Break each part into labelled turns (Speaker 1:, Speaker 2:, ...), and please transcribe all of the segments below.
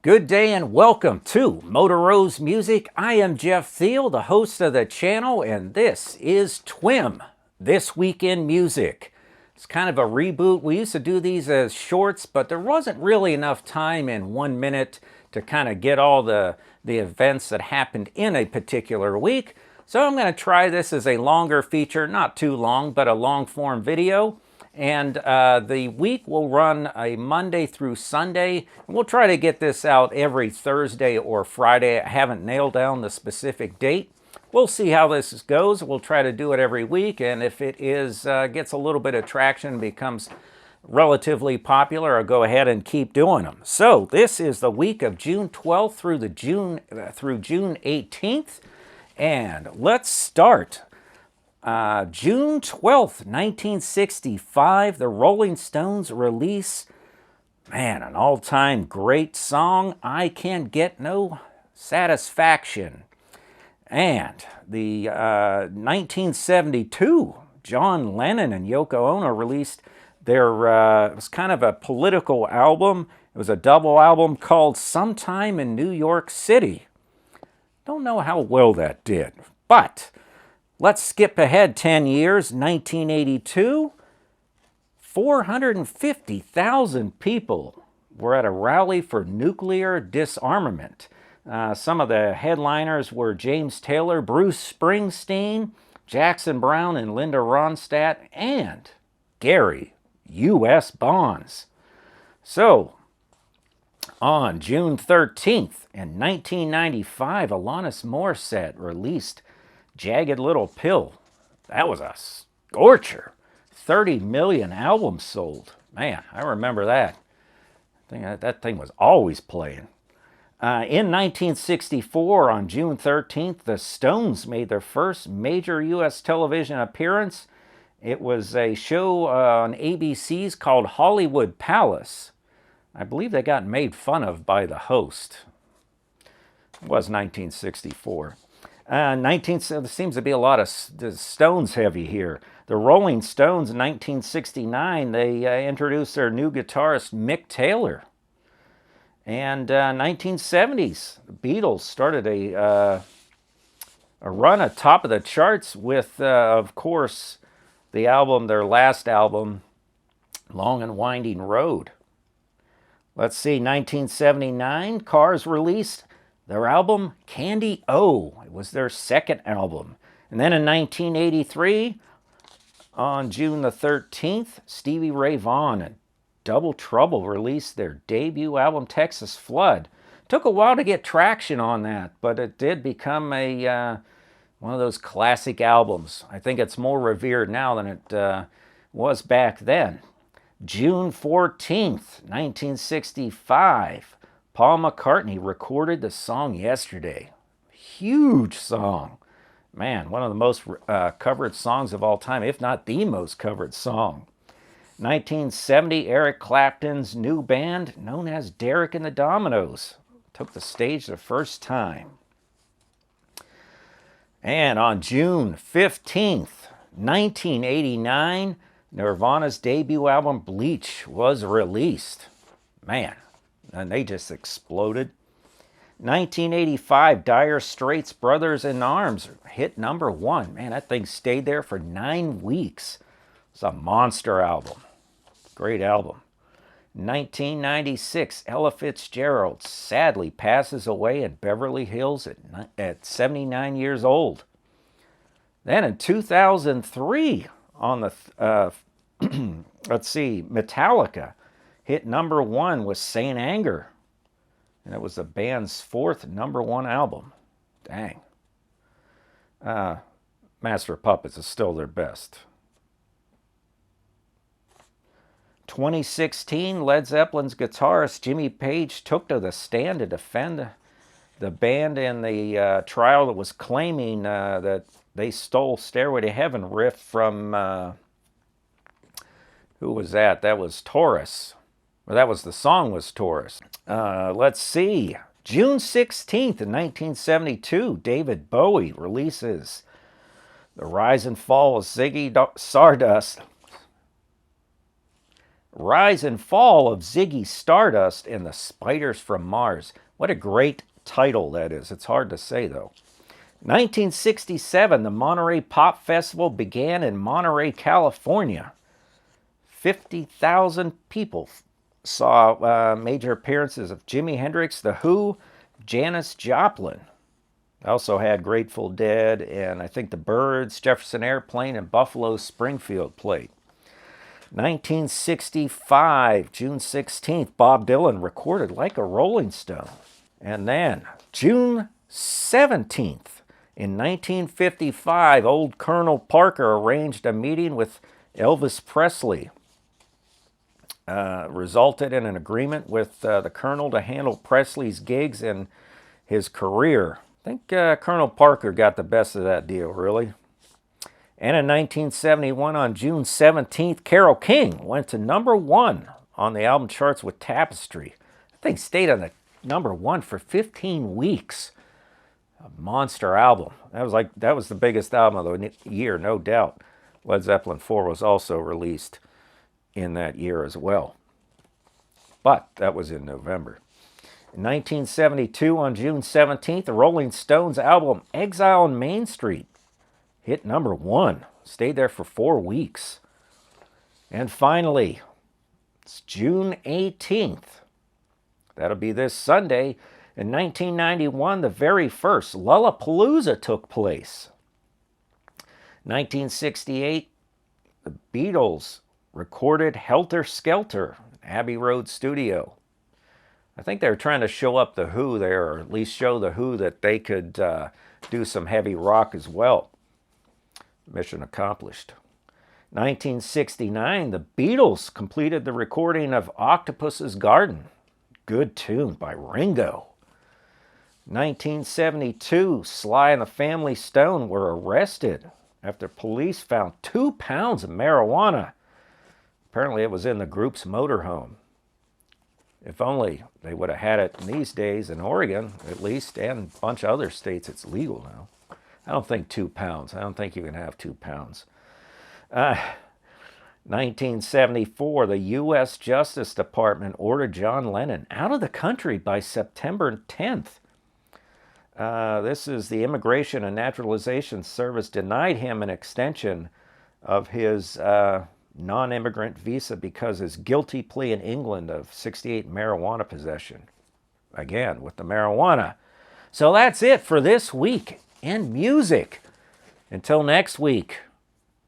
Speaker 1: Good day and welcome to Motor Rose Music. I am Jeff Thiel, the host of the channel, and this is TWIM, This Week in Music. It's kind of a reboot. We used to do these as shorts, but there wasn't really enough time in 1 minute to kind of get all the events that happened in a particular week. So I'm going to try this as a longer feature, not too long, but a long form video. And the week will run a Monday through Sunday. We'll try to get this out every Thursday or Friday. I haven't nailed down the specific date. We'll see how this goes. We'll try to do it every week, and if it gets a little bit of traction, becomes relatively popular, I'll go ahead and keep doing them. So this is the week of June 12th through June 18th, and let's start. June 12th, 1965, the Rolling Stones release, an all-time great song, I Can't Get No Satisfaction. And the 1972, John Lennon and Yoko Ono released their, it was kind of a political album. It was a double album called Sometime in New York City. Don't know how well that did, but let's skip ahead 10 years, 1982. 450,000 people were at a rally for nuclear disarmament. Some of the headliners were James Taylor, Bruce Springsteen, Jackson Browne and Linda Ronstadt, and Gary U.S. Bonds. So, on June 13th in 1995, Alanis Morissette released Jagged Little Pill. That was a scorcher. 30 million albums sold. Man, I remember that. That thing was always playing. In 1964, on June 13th, the Stones made their first major U.S. television appearance. It was a show on ABC's called Hollywood Palace. I believe they got made fun of by the host. It was 1964. There seems to be a lot of Stones heavy here. The Rolling Stones in 1969, they introduced their new guitarist Mick Taylor. And 1970s, the Beatles started a run atop of the charts with, of course, the album, their last album, Long and Winding Road. Let's see, 1979, Cars released their album, Candy O. It was their second album. And then in 1983, on June the 13th, Stevie Ray Vaughan and Double Trouble released their debut album, Texas Flood. Took a while to get traction on that, but it did become one of those classic albums. I think it's more revered now than it was back then. June 14th, 1965, Paul McCartney recorded the song Yesterday. Huge song. Man, one of the most covered songs of all time, if not the most covered song. 1970, Eric Clapton's new band, known as Derek and the Dominoes, took the stage the first time. And on June 15th, 1989, Nirvana's debut album, Bleach, was released. Man, and they just exploded. 1985, Dire Straits' Brothers in Arms hit #1. Man, that thing stayed there for 9 weeks. It's a monster album. Great album. 1996, Ella Fitzgerald sadly passes away in Beverly Hills at 79 years old. Then in 2003, on the, let's see, Metallica hit #1 with Saint Anger. And it was the band's 4th #1 album. Dang. Master of Puppets is still their best. 2016, Led Zeppelin's guitarist Jimmy Page took to the stand to defend the band in the trial that was claiming that they stole Stairway to Heaven riff from, who was that? That was Taurus. Well, that was, the song was Taurus. Let's see. June 16th in 1972, David Bowie releases The Rise and Fall of Ziggy Stardust. Rise and Fall of Ziggy Stardust and the Spiders from Mars. What a great title that is. It's hard to say, though. 1967, the Monterey Pop Festival began in Monterey, California. 50,000 people saw major appearances of Jimi Hendrix, The Who, Janis Joplin. Also had Grateful Dead and I think the Byrds, Jefferson Airplane, and Buffalo Springfield played. 1965, June 16th, Bob Dylan recorded Like a Rolling Stone. And then June 17th, in 1955, old Colonel Parker arranged a meeting with Elvis Presley. Resulted in an agreement with the Colonel to handle Presley's gigs and his career. I think Colonel Parker got the best of that deal, really. And in 1971, on June 17th, Carole King went to #1 on the album charts with Tapestry. I think stayed on the #1 for 15 weeks. A monster album. That was the biggest album of the year, no doubt. Led Zeppelin 4 was also released in that year as well. But that was in November. In 1972, on June 17th, the Rolling Stones album Exile on Main Street hit #1. Stayed there for 4 weeks. And finally, it's June 18th. That'll be this Sunday. In 1991, the very first Lollapalooza took place. 1968, the Beatles recorded Helter Skelter, Abbey Road Studio. I think they were trying to show up the Who there, or at least show the Who that they could do some heavy rock as well. Mission accomplished. 1969, the Beatles completed the recording of Octopus's Garden. Good tune by Ringo. 1972, Sly and the Family Stone were arrested after police found 2 pounds of marijuana. Apparently it was in the group's motorhome. If only they would have had it in these days in Oregon, at least, and a bunch of other states it's legal now. I don't think 2 pounds. I don't think you can have 2 pounds. 1974, the U.S. Justice Department ordered John Lennon out of the country by September 10th. This is the Immigration and Naturalization Service denied him an extension of his non-immigrant visa because his guilty plea in England of 68 marijuana possession. Again, with the marijuana. So that's it for this week in music. Until next week,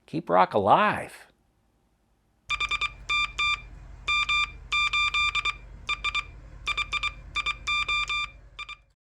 Speaker 1: keep rock alive.